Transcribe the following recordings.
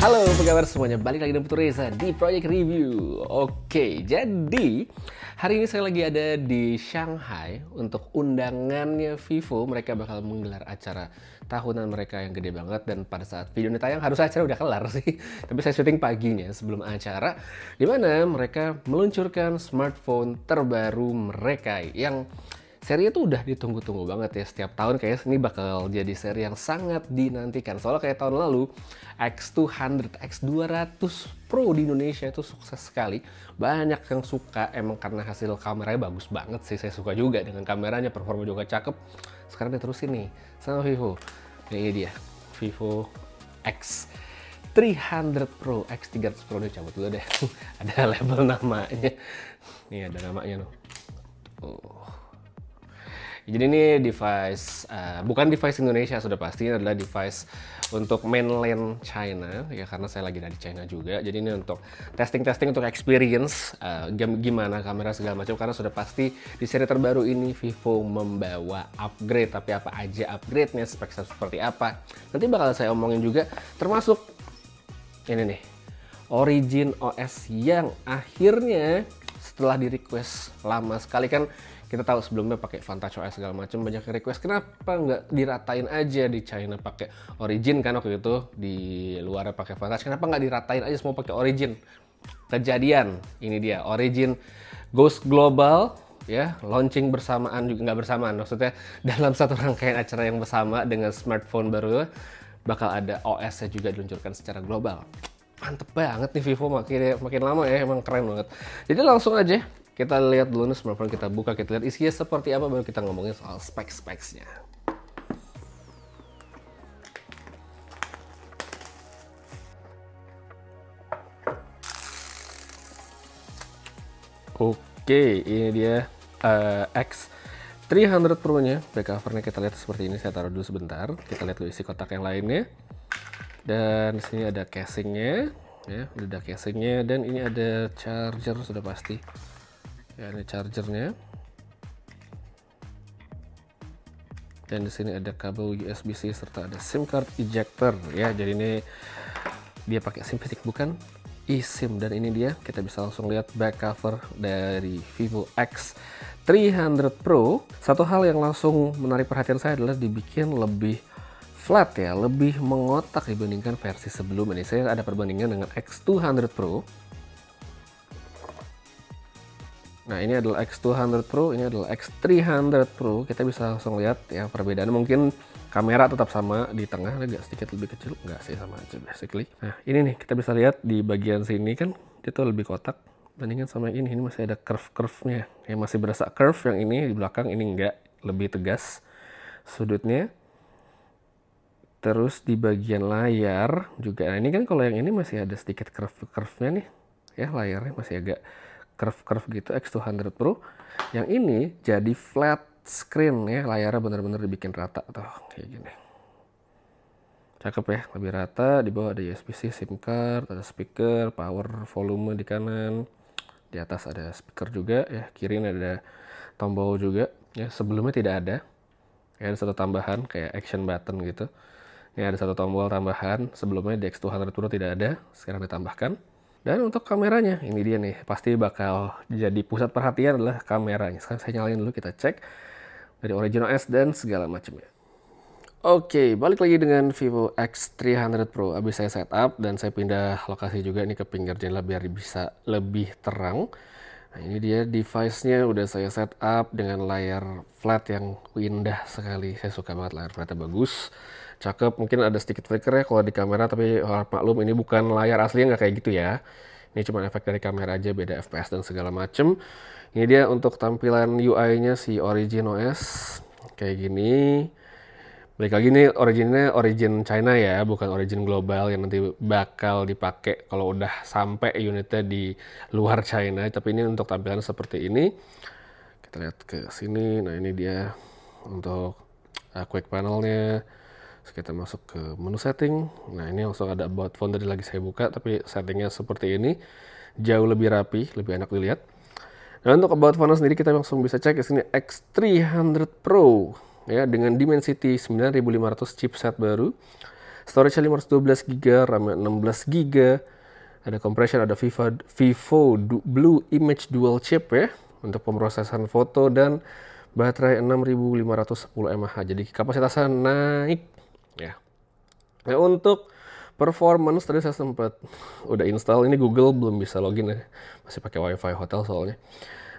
Halo, apa kabar semuanya? Balik lagi dengan Putu Reza di Project Review. Oke, jadi hari ini saya lagi ada di Shanghai untuk undangannya Vivo. Mereka bakal menggelar acara tahunan mereka yang gede banget, dan pada saat video ini tayang harus acara udah kelar sih. Tapi saya syuting paginya sebelum acara, di mana mereka meluncurkan smartphone terbaru mereka yang serinya tuh udah ditunggu-tunggu banget ya. Setiap tahun kayaknya ini bakal jadi seri yang sangat dinantikan. Soalnya kayak tahun lalu, X200, X200 Pro di Indonesia itu sukses sekali. Banyak yang suka, emang karena hasil kameranya bagus banget sih. Saya suka juga dengan kameranya, performa juga cakep. Sekarang diterusin nih sama Vivo. Ini dia, Vivo X300 Pro. X300 Pro ini cabut dulu deh. Ada label namanya. Nih ada namanya loh. Jadi ini device, bukan device Indonesia sudah pasti, ini adalah device untuk mainland China, ya karena saya lagi dari China juga. Jadi ini untuk testing-testing untuk experience, gimana kamera segala macam, karena sudah pasti di seri terbaru ini Vivo membawa upgrade. Tapi apa aja upgrade-nya, speknya seperti apa, nanti bakal saya omongin juga, termasuk ini nih, Origin OS yang akhirnya setelah di request lama sekali. Kan kita tahu sebelumnya pakai Vantage OS segala macam, banyak request kenapa nggak diratain aja di China pakai Origin kan waktu itu, di luar pakai Vantage, kenapa nggak diratain aja semua pakai Origin. Kejadian ini dia, Origin goes global ya, launching bersamaan, juga nggak bersamaan maksudnya, dalam satu rangkaian acara yang bersama dengan smartphone baru, bakal ada OS-nya juga diluncurkan secara global. Mantep banget nih Vivo, makin lama ya, emang keren banget. Jadi langsung aja kita lihat dulu nih smartphone, kita buka, kita lihat isinya seperti apa, baru kita ngomongin soal spek-speknya. Oke, ini dia X300 Pro-nya. Back cover-nya kita lihat seperti ini, saya taruh dulu sebentar. Kita lihat dulu isi kotak yang lainnya. Dan di sini ada casingnya, ya, udah ada casingnya, dan ini ada charger sudah pasti. Ya, ini chargernya. Dan di sini ada kabel USB-C serta ada SIM card ejector ya. Jadi ini dia pakai SIM fisik, bukan eSIM. Dan ini dia, kita bisa langsung lihat back cover dari Vivo X300 Pro. Satu hal yang langsung menarik perhatian saya adalah dibikin lebih flat ya, lebih mengotak dibandingkan versi sebelum ini. Saya ada perbandingan dengan X200 Pro. Nah, ini adalah X200 Pro, ini adalah X300 Pro. Kita bisa langsung lihat ya perbedaan. Mungkin kamera tetap sama di tengah, agak sedikit lebih kecil, enggak sih, sama aja basically. Nah, ini nih kita bisa lihat di bagian sini kan itu lebih kotak bandingkan sama ini masih ada curve-nya. Ya masih berasa curve, yang ini di belakang ini enggak, lebih tegas sudutnya. Terus di bagian layar juga, nah ini kan kalau yang ini masih ada sedikit curve-nya nih. Ya, layarnya masih agak curve gitu, X200 Pro. Yang ini jadi flat screen ya, layarnya benar-benar dibikin rata tuh kayak gini. Cakep ya, lebih rata. Di bawah ada USB-C, SIM card, ada speaker, power, volume di kanan. Di atas ada speaker juga ya, kiri ada tombol juga ya, sebelumnya tidak ada. Ya, ada satu tambahan kayak action button gitu. Ini ada satu tombol tambahan, sebelumnya di X200 Pro tidak ada, sekarang ditambahkan. Dan untuk kameranya, ini dia nih, pasti bakal jadi pusat perhatian adalah kameranya. Sekarang saya nyalain dulu, kita cek dari Origin OS dan segala macamnya. Oke, balik lagi dengan Vivo X300 Pro. Habis saya setup dan saya pindah lokasi juga ini ke pinggir jendela biar bisa lebih terang. Nah, ini dia device-nya udah saya setup dengan layar flat yang indah sekali. Saya suka banget layar flatnya, bagus. Cakep, mungkin ada sedikit flicker ya kalau di kamera, tapi maklum ini bukan layar aslinya, nggak kayak gitu ya. Ini cuma efek dari kamera aja, beda FPS dan segala macem. Ini dia untuk tampilan UI-nya si Origin OS kayak gini. Balik lagi nih, originnya Origin China ya, bukan Origin global yang nanti bakal dipakai kalau udah sampai unitnya di luar China. Tapi ini untuk tampilan seperti ini. Kita lihat ke sini. Nah, ini dia untuk quick panelnya. Terus kita masuk ke menu setting. Nah, ini langsung ada about phone, tadi lagi saya buka, tapi settingnya seperti ini. Jauh lebih rapi, lebih enak dilihat. Nah, untuk about phone sendiri kita langsung bisa cek di sini X300 Pro. ya dengan Dimensity 9500 chipset baru. Storage 512 GB, RAM 16 GB. Ada compression, ada Vivo Blue Image Dual Chip ya untuk pemrosesan foto, dan baterai 6510 mAh. Jadi kapasitasnya naik ya. Nah, untuk performance tadi saya sempat udah install, ini Google belum bisa login ya. Masih pakai WiFi hotel soalnya.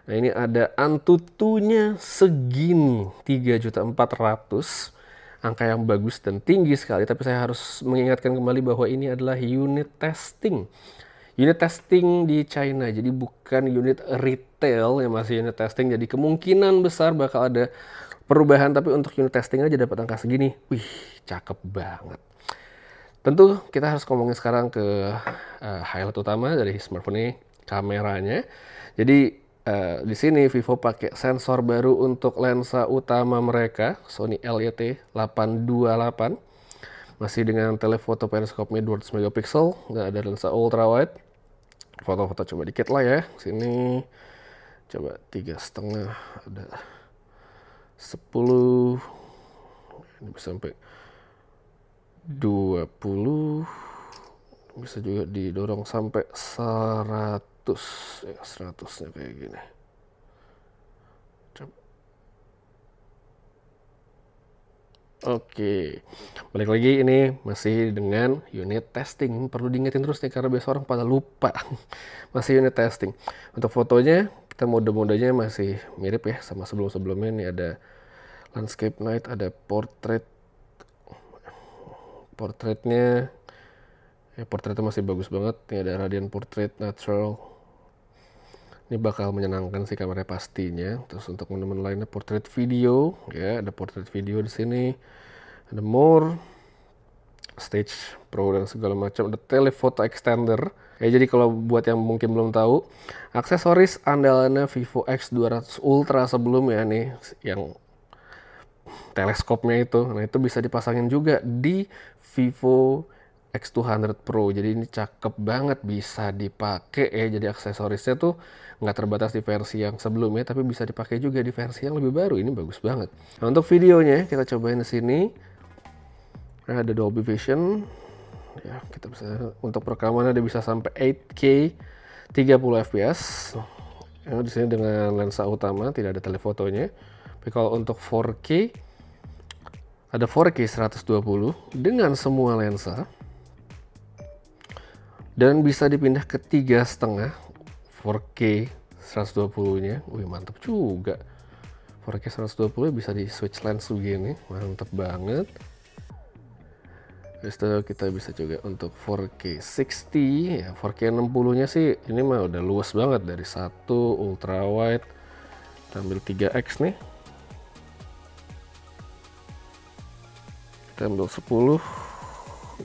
Nah, ini ada Antutunya segini 3.400.000. Angka yang bagus dan tinggi sekali, tapi saya harus mengingatkan kembali bahwa ini adalah unit testing. Unit testing di China, jadi bukan unit retail yang masih unit testing. Jadi kemungkinan besar bakal ada perubahan, tapi untuk unit testing aja dapat angka segini. Wih, cakep banget. Tentu kita harus ngomongin sekarang ke highlight utama dari smartphone ini, kameranya. Jadi di sini Vivo pakai sensor baru untuk lensa utama mereka, Sony LYT828. Masih dengan telefoto periskopnya 200 megapiksel, nggak ada lensa ultra wide. Foto-foto coba dikit lah ya. Sini coba 3,5, ada 10, ini bisa sampai 20, bisa juga didorong sampai 100 ya, 100-nya kayak gini. Coba. Oke, balik lagi, ini masih dengan unit testing. Perlu diingetin terus nih karena biasa orang pada lupa. Masih unit testing. Untuk fotonya kita mode-modenya masih mirip ya sama sebelum-sebelumnya. Ini ada landscape night, ada portrait. Portraitnya ya, portraitnya masih bagus banget. Ini ada radiant portrait natural. Ini bakal menyenangkan sih kameranya pastinya. Terus untuk menu-menu lainnya portrait video ya, ada portrait video di sini. Ada more, stage pro dan segala macam. Ada telephoto extender. Ya, jadi kalau buat yang mungkin belum tahu, aksesoris andalannya Vivo X200 Ultra sebelumnya nih, yang teleskopnya itu. Nah, itu bisa dipasangin juga di Vivo X200 Pro. Jadi ini cakep banget, bisa dipakai ya. Jadi aksesorisnya tuh nggak terbatas di versi yang sebelumnya, tapi bisa dipakai juga di versi yang lebih baru. Ini bagus banget. Nah, untuk videonya kita cobain di sini. Nah, ada Dolby Vision. Ya, kita bisa untuk perekamannya ada bisa sampai 8K 30 fps. Ya, di sini dengan lensa utama, tidak ada telefotonya. Tapi kalau untuk 4K ada 4K 120 dengan semua lensa. Dan bisa dipindah ke 3,5 4K 120-nya. Wih, mantep juga. 4K 120 bisa di switch lens begini. Mantep banget. Terus itu kita bisa juga untuk 4K 60. Ya, 4K 60-nya sih ini mah udah luas banget. Dari 1 ultra wide. Kita ambil 3x nih. Kita ambil 10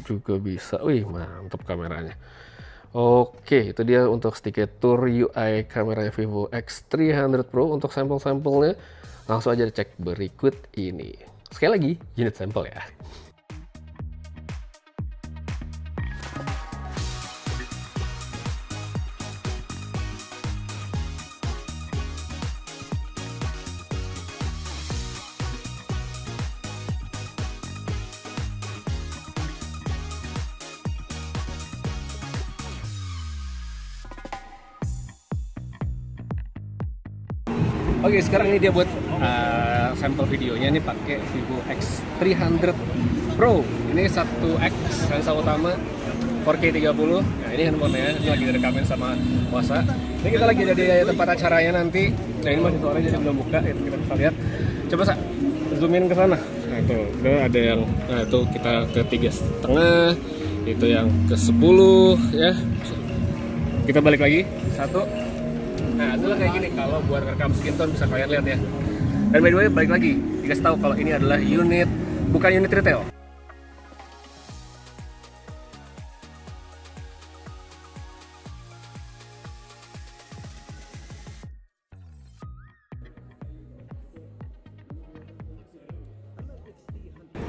juga bisa. Wih, mantep kameranya. Oke, itu dia untuk sedikit tour UI kamera Vivo X300 Pro. Untuk sampel-sampelnya langsung aja dicek berikut ini. Sekali lagi, unit sampel ya. Oke, sekarang ini dia buat sampel videonya. Ini pakai Vivo X300 Pro. Ini 1x lensa utama 4K 30. Nah, ini handphonenya, ini lagi direkamin sama Wasa. Ini kita lagi ada di tempat acaranya nanti. Nah, ini masih sore jadi belum buka, itu kita bisa lihat. Coba Sa, zoom in ke sana. Nah, itu ada yang, nah itu kita ke 3,5, itu yang ke 10 ya. Kita balik lagi, 1. Nah, hasilnya kayak gini. Kalau buat rekam skin tone bisa kalian lihat ya. Dan by the way, balik lagi, dikasih tahu kalau ini adalah unit, bukan unit retail.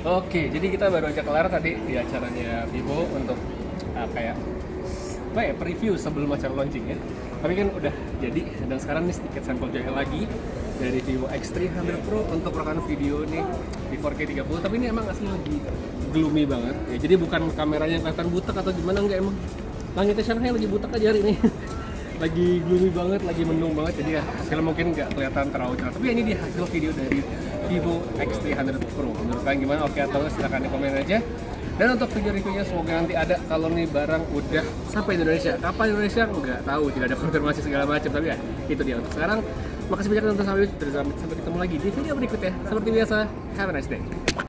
Oke, jadi kita baru aja kelar tadi di acaranya Vivo untuk kayak apa ya, preview sebelum acara launching ya. Tapi kan udah jadi, dan sekarang nih sedikit sampel jahit lagi dari Vivo X300 Pro untuk rekaman video nih di 4K 30. Tapi ini emang asli lagi gloomy banget ya, jadi bukan kameranya yang kelihatan butek atau gimana, enggak, emang langitnya Shanghai lagi butek aja hari ini. Lagi gloomy banget, lagi mendung banget, jadi ya hasilnya mungkin nggak kelihatan terlalu cerah. Tapi ya ini dia hasil video dari Vivo X300 Pro. Menurut kalian gimana? Oke atau nggak? Silahkan di komen aja. Dan untuk video reviewnya semoga nanti ada kalau nih barang udah sampai di Indonesia. Kapan Indonesia? Nggak tahu, tidak ada konfirmasi segala macam. Tapi ya itu dia untuk sekarang. Makasih banyak untuk sampai ketemu lagi di video berikutnya. Seperti biasa, have a nice day.